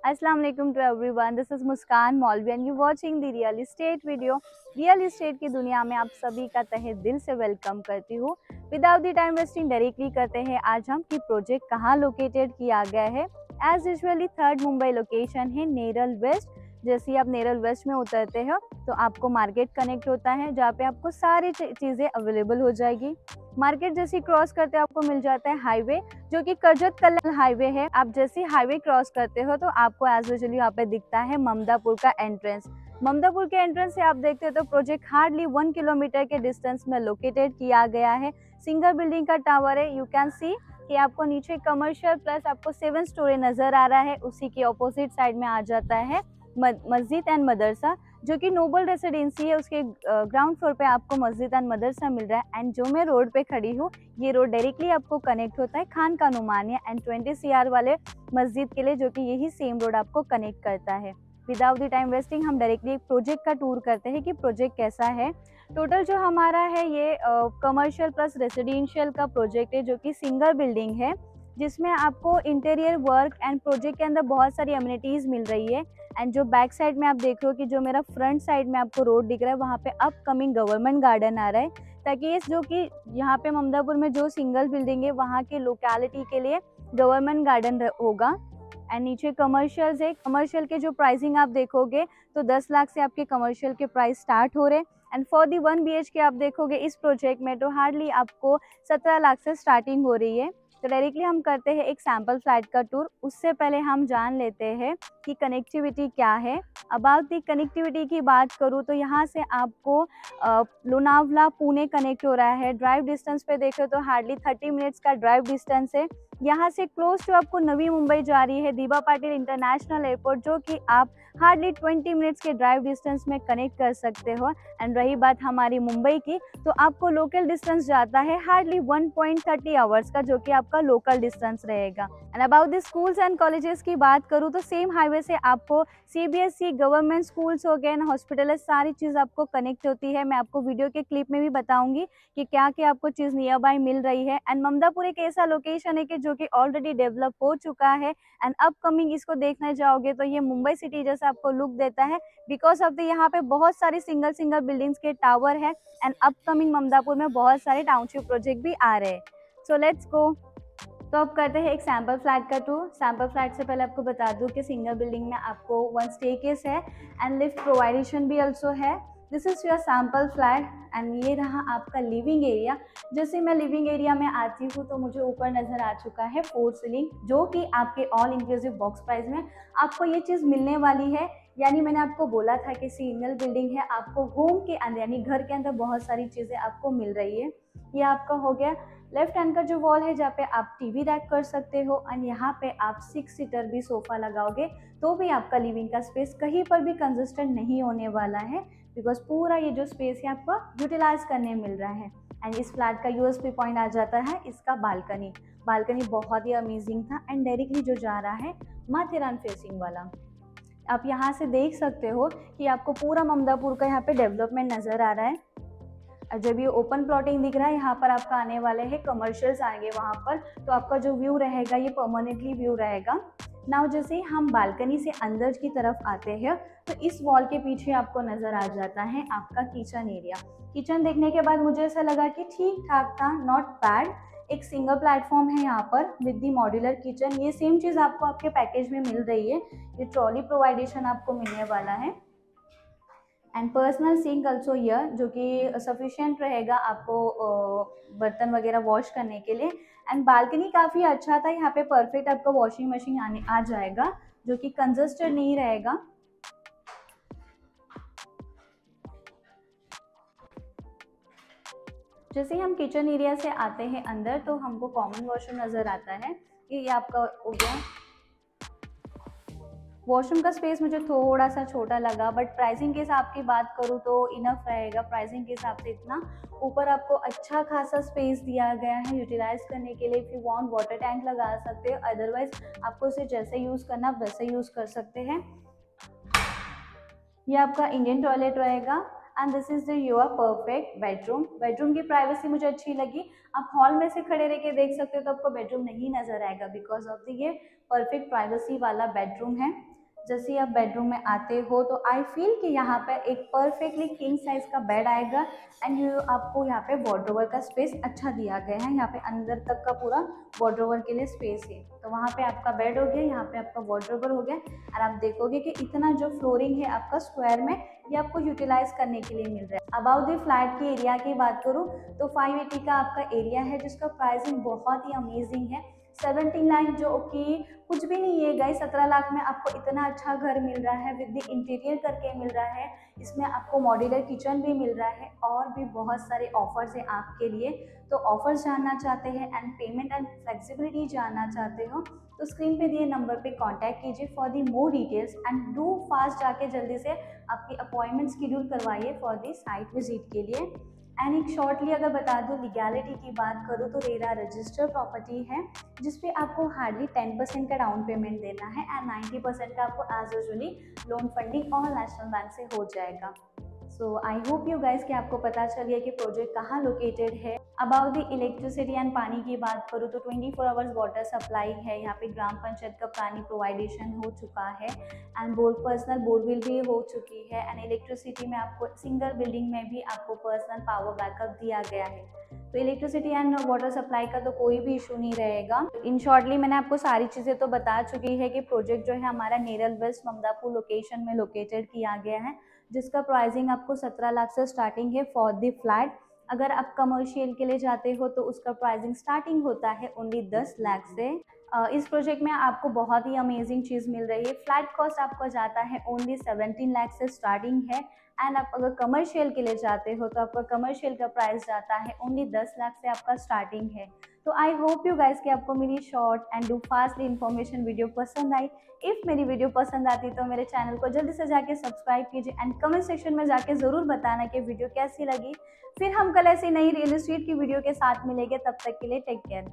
अस्सलाम वालेकुम to everyone, this is मुस्कान मौलवी and you watching the real estate video. Real estate की दुनिया में आप सभी का तहे दिल से वेलकम करती हूँ। Without the time wasting directly करते हैं आज हम कि प्रोजेक्ट कहाँ लोकेटेड किया गया है। As usually 3rd Mumbai location है नेरल वेस्ट। जैसे ही आप नेरल वेस्ट में उतरते हो तो आपको मार्केट कनेक्ट होता है, जहाँ पे आपको सारी चीज़ें अवेलेबल हो जाएगी। मार्केट जैसे ही क्रॉस करते हो आपको मिल जाता है हाईवे, जो कि करजत कल्याण हाईवे है। आप जैसे हाईवे क्रॉस करते हो तो आपको एज यूजुअली यहाँ पे दिखता है ममदापुर का एंट्रेंस। ममदापुर के एंट्रेंस से आप देखते हो तो प्रोजेक्ट हार्डली 1 किलोमीटर के डिस्टेंस में लोकेटेड किया गया है। सिंगल बिल्डिंग का टावर है। यू कैन सी कि आपको नीचे कमर्शियल प्लस आपको 7 स्टोरी नजर आ रहा है। उसी के ऑपोजिट साइड में आ जाता है मस्जिद एंड मदरसा, जो कि नोबल रेसिडेंसी है। उसके ग्राउंड फ्लोर पे आपको मस्जिद एंड मदरसा मिल रहा है। एंड जो मैं रोड पे खड़ी हूँ, ये रोड डायरेक्टली आपको कनेक्ट होता है खान का नुमानिया एंड 20 CR वाले मस्जिद के लिए, जो कि यही सेम रोड आपको कनेक्ट करता है। विदाउट द टाइम वेस्टिंग हम डायरेक्टली एक प्रोजेक्ट का टूर करते हैं कि प्रोजेक्ट कैसा है। टोटल जो हमारा है ये कमर्शियल प्लस रेसिडेंशियल का प्रोजेक्ट है, जो कि सिंगल बिल्डिंग है, जिसमें आपको इंटीरियर वर्क एंड प्रोजेक्ट के अंदर बहुत सारी अम्यूनिटीज़ मिल रही है। एंड जो बैक साइड में आप देख रहे हो कि जो मेरा फ्रंट साइड में आपको रोड दिख रहा है, वहाँ पे अपकमिंग गवर्नमेंट गार्डन आ रहा है, ताकि ये जो कि यहाँ पे ममदापुर में जो सिंगल बिल्डिंग है वहाँ के लोकेलिटी के लिए गवर्नमेंट गार्डन होगा। एंड नीचे कमर्शियल्स है। कमर्शियल के जो प्राइसिंग आप देखोगे तो 10 लाख से आपके कमर्शियल के प्राइस स्टार्ट हो रहे हैं। एंड फॉर दी 1 BHK आप देखोगे इस प्रोजेक्ट में तो हार्डली आपको 17 लाख से स्टार्टिंग हो रही है। तो डायरेक्टली हम करते हैं एक सैम्पल फ्लैट का टूर। उससे पहले हम जान लेते हैं कि कनेक्टिविटी क्या है। अबाउट दी कनेक्टिविटी की बात करूँ तो यहाँ से आपको लोनावला पुणे कनेक्ट हो रहा है। ड्राइव डिस्टेंस पे देखें तो हार्डली 30 मिनट्स का ड्राइव डिस्टेंस है। यहाँ से क्लोज टू आपको नवी मुंबई जा रही है दीबा पाटिल इंटरनेशनल एयरपोर्ट, जो कि आप हार्डली 20 मिनट्स के ड्राइव डिस्टेंस में कनेक्ट कर सकते हो। एंड रही बात हमारी मुंबई की, तो आपको लोकल डिस्टेंस जाता है हार्डली 1.30 आवर्स का, जो कि आपका लोकल डिस्टेंस रहेगा। And about the schools and colleges की बात करूँ तो सेम हाईवे से आपको CBSE गवर्नमेंट स्कूल्स हो गए, हॉस्पिटल, सारी चीज़ आपको कनेक्ट होती है। मैं आपको वीडियो के क्लिप में भी बताऊंगी कि क्या क्या आपको चीज़ नियर बाय मिल रही है। एंड ममदापुर एक ऐसा लोकेशन है कि जो कि ऑलरेडी डेवलप हो चुका है। एंड अपकमिंग इसको देखने जाओगे तो ये मुंबई सिटी जैसा आपको लुक देता है, बिकॉज ऑफ द यहाँ पे बहुत सारी सिंगल बिल्डिंग्स के टावर है। एंड अपकमिंग ममदापुर में बहुत सारे टाउनशिप प्रोजेक्ट भी आ रहे हैं। So let's go. तो अब करते हैं एक सैम्पल फ्लैट का टूर। सैम्पल फ्लैट से पहले आपको बता दूं कि सिंगल बिल्डिंग में आपको 1 स्टेयरकेस है एंड लिफ्ट प्रोवाइडेशन भी ऑल्सो है। This is your sample flat and ये रहा आपका लिविंग एरिया। जैसे मैं लिविंग एरिया में आती हूँ तो मुझे ऊपर नज़र आ चुका है 4 सीलिंग, जो कि आपके ऑल इंक्लूसिव बॉक्स प्राइस में आपको ये चीज़ मिलने वाली है। यानी मैंने आपको बोला था कि सिंगल बिल्डिंग है, आपको होम के अंदर यानी घर के अंदर बहुत सारी चीज़ें आपको मिल रही है। ये आपका हो गया लेफ्ट हैंड का जो वॉल है, जहाँ पे आप टीवी रैक कर सकते हो। एंड यहाँ पे आप 6 सीटर भी सोफा लगाओगे तो भी आपका लिविंग का स्पेस कहीं पर भी कंजस्टेड नहीं होने वाला है, बिकॉज पूरा ये जो स्पेस है आपको यूटिलाइज करने मिल रहा है। एंड इस फ्लैट का USP पॉइंट आ जाता है इसका बालकनी। बालकनी बहुत ही अमेजिंग था एंड डायरेक्टली जो जा रहा है माथेरान फेसिंग वाला। आप यहाँ से देख सकते हो कि आपको पूरा ममदापुर का यहाँ पे डेवलपमेंट नज़र आ रहा है। जब ये ओपन प्लॉटिंग दिख रहा है, यहाँ पर आपका आने वाले हैं कमर्शियल्स आएंगे वहाँ पर, तो आपका जो व्यू रहेगा ये परमानेंटली व्यू रहेगा। नाउ जैसे ही हम बालकनी से अंदर की तरफ आते हैं तो इस वॉल के पीछे आपको नज़र आ जाता है आपका किचन एरिया। किचन देखने के बाद मुझे ऐसा लगा कि ठीक ठाक था, नॉट बैड। एक सिंगल प्लेटफॉर्म है यहाँ पर विद दी मॉड्यूलर किचन। ये सेम चीज़ आपको आपके पैकेज में मिल रही है। ये ट्रॉली प्रोवाइडेशन आपको मिलने वाला है। एंड पर्सनल सिंक ऑल्सो ईयर, जो कि सफिशिएंट रहेगा आपको बर्तन वगैरह वॉश करने के लिए। एंड बालकनी काफ़ी अच्छा था, यहाँ पे परफेक्ट आपका वॉशिंग मशीन आ जाएगा, जो कि कंजस्टेड नहीं रहेगा। जैसे ही हम किचन एरिया से आते हैं अंदर तो हमको कॉमन वॉशरूम नज़र आता है। ये आपका हो गया। वॉशरूम का स्पेस मुझे थोड़ा सा छोटा लगा, बट प्राइसिंग के हिसाब की बात करूँ तो इनफ रहेगा। प्राइसिंग के हिसाब से इतना ऊपर आपको अच्छा खासा स्पेस दिया गया है यूटिलाइज करने के लिए। If you want water tank लगा सकते हो, अदरवाइज आपको इसे जैसे यूज़ करना वैसे यूज़ कर सकते हैं। ये आपका इंडियन टॉयलेट रहेगा and this is the your perfect bedroom. Bedroom की प्राइवेसी मुझे अच्छी लगी। आप हॉल में से खड़े रह के देख सकते हो तो आपको बेडरूम नहीं नजर आएगा, बिकॉज ऑफ द ये परफेक्ट प्राइवेसी वाला बेडरूम है। जैसे ही आप बेडरूम में आते हो तो आई फील कि यहाँ पे एक परफेक्टली किंग साइज का बेड आएगा एंड आपको यहाँ पे वार्डरोबर का स्पेस अच्छा दिया गया है। यहाँ पे अंदर तक का पूरा वार्डरोबर के लिए स्पेस है। तो वहाँ पे आपका बेड हो गया, यहाँ पे आपका वार्डरोबर हो गया। और आप देखोगे कि इतना जो फ्लोरिंग है आपका स्क्वायर में, ये आपको यूटिलाइज करने के लिए मिल रहा है। अबाउट द फ्लैट की एरिया की बात करूँ तो 580 का आपका एरिया है, जिसका प्राइसिंग बहुत ही अमेजिंग है। 17 लाख जो कि कुछ भी नहीं है गाइस, 17 लाख में आपको इतना अच्छा घर मिल रहा है, विद द इंटीरियर करके मिल रहा है। इसमें आपको मॉड्यूलर किचन भी मिल रहा है और भी बहुत सारे ऑफर्स हैं आपके लिए। तो ऑफर्स जानना चाहते हैं एंड पेमेंट एंड फ्लेक्सिबिलिटी जानना चाहते हो तो स्क्रीन पे दिए नंबर पे कांटेक्ट कीजिए for the more details and do fast जाके जल्दी से आपकी अपॉइंटमेंट शेड्यूल करवाइए फॉर दी साइट विजिट के लिए। एंड एक शॉर्टली अगर बता दूँ लीगैलिटी की बात करूँ तो रेरा रजिस्टर्ड प्रॉपर्टी है, जिसपे आपको हार्डली 10% का डाउन पेमेंट देना है एंड 90% का आपको एज यूजुअली लोन फंडिंग और नेशनल बैंक से हो जाएगा। सो आई होप यू गाइस कि आपको पता चल गया कि प्रोजेक्ट कहाँ लोकेटेड है। अबाउट द इलेक्ट्रिसिटी एंड पानी की बात करूँ तो 24 आवर्स वाटर सप्लाई है। यहाँ पे ग्राम पंचायत का पानी प्रोवाइडेशन हो चुका है एंड पर्सनल बोरवेल भी हो चुकी है एंड इलेक्ट्रिसिटी में आपको सिंगल बिल्डिंग में भी आपको पर्सनल पावर बैकअप दिया गया है। तो इलेक्ट्रिसिटी एंड वाटर सप्लाई का तो कोई भी इशू नहीं रहेगा। इन शॉर्टली मैंने आपको सारी चीज़ें तो बता चुकी है कि प्रोजेक्ट जो है हमारा नेरल वेस्ट ममदापुर लोकेशन में लोकेटेड किया गया है, जिसका प्राइसिंग आपको 17 लाख से स्टार्टिंग है फॉर द फ्लैट। अगर आप कमर्शियल के लिए जाते हो तो उसका प्राइसिंग स्टार्टिंग होता है ओनली 10 लाख से। इस प्रोजेक्ट में आपको बहुत ही अमेजिंग चीज़ मिल रही है। फ्लैट कॉस्ट आपका जाता है ओनली 17 लाख से स्टार्टिंग है एंड आप अगर कमर्शियल के लिए जाते हो तो आपका कमर्शियल का प्राइस जाता है ओनली 10 लाख से आपका स्टार्टिंग है। तो आई होप यू गाइस कि आपको मेरी short and do fast information video पसंद आई। इफ़ मेरी वीडियो पसंद आती तो मेरे चैनल को जल्दी से जाके सब्सक्राइब कीजिए एंड कमेंट सेक्शन में जाके ज़रूर बताना कि वीडियो कैसी लगी। फिर हम कल ऐसी नई रियल एस्टेट की वीडियो के साथ मिलेंगे, तब तक के लिए टेक केयर।